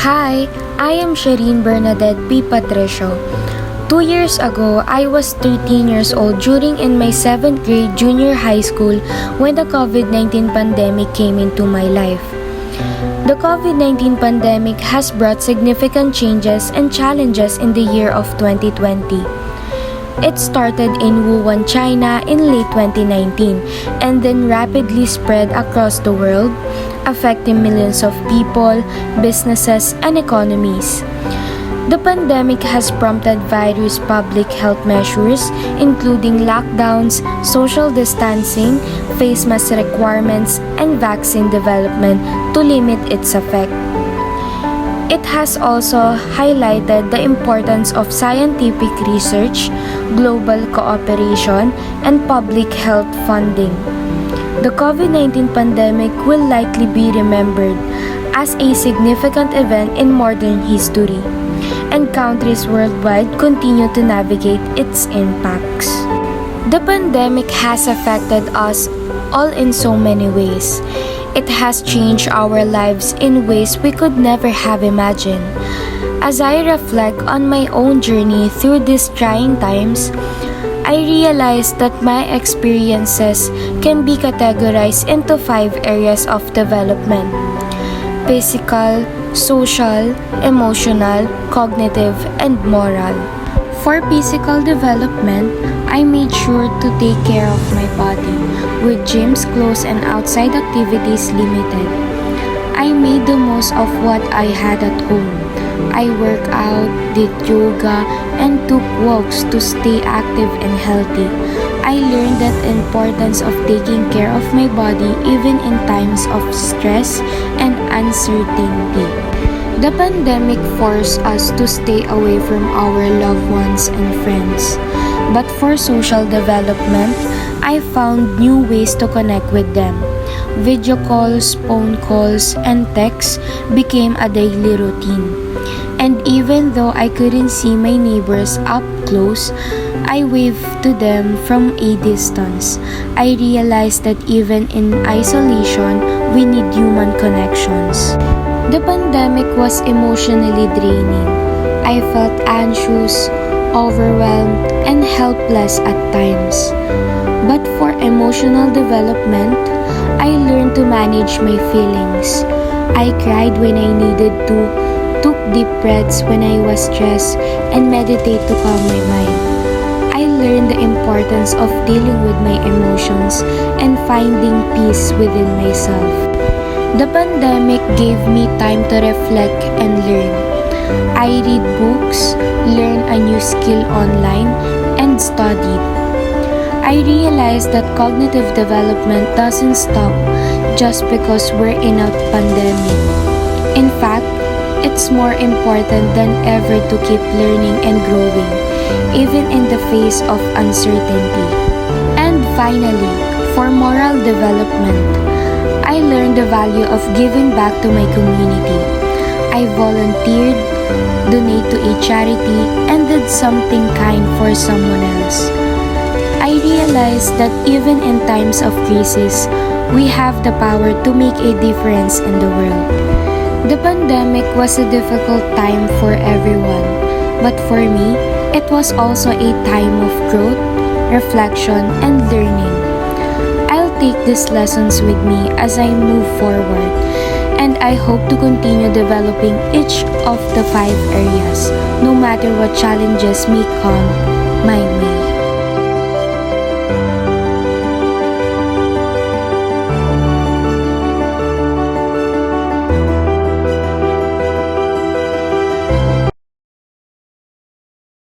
Hi, I am Shireen Bernadette P. Patricio. 2 years ago, I was 13 years old during in my 7th grade junior high school when the COVID-19 pandemic came into my life. The COVID-19 pandemic has brought significant changes and challenges in the year of 2020. It started in Wuhan, China in late 2019 and then rapidly spread across the world, affecting millions of people, businesses, and economies. The pandemic has prompted various public health measures, including lockdowns, social distancing, face mask requirements, and vaccine development to limit its effect. It has also highlighted the importance of scientific research, global cooperation, and public health funding. The COVID-19 pandemic will likely be remembered as a significant event in modern history, and countries worldwide continue to navigate its impacts. The pandemic has affected us all in so many ways. It has changed our lives in ways we could never have imagined. As I reflect on my own journey through these trying times, I realized that my experiences can be categorized into 5 areas of development: physical, social, emotional, cognitive, and moral. For physical development, I made sure to take care of my body, with gyms closed and outside activities limited. I made the most of what I had at home. I worked out, did yoga, and took walks to stay active and healthy. I learned the importance of taking care of my body even in times of stress and uncertainty. The pandemic forced us to stay away from our loved ones and friends. But for social development, I found new ways to connect with them. Video calls, phone calls, and texts became a daily routine. And even though I couldn't see my neighbors up close, I waved to them from a distance. I realized that even in isolation, we need human connections. The pandemic was emotionally draining. I felt anxious, overwhelmed, and helpless at times. But for emotional development, I learned to manage my feelings. I cried when I needed to, took deep breaths when I was stressed, and meditate to calm my mind. I learned the importance of dealing with my emotions and finding peace within myself. The pandemic gave me time to reflect and learn. I read books, learned a new skill online, and studied. I realized that cognitive development doesn't stop just because we're in a pandemic. In fact, it's more important than ever to keep learning and growing, even in the face of uncertainty. And finally, for moral development, I learned the value of giving back to my community. I volunteered, donated to a charity, and did something kind for someone else. I realized that even in times of crisis, we have the power to make a difference in the world. The pandemic was a difficult time for everyone, but for me, it was also a time of growth, reflection, and learning. I'll take these lessons with me as I move forward, and I hope to continue developing each of the 5 areas, no matter what challenges may come my way.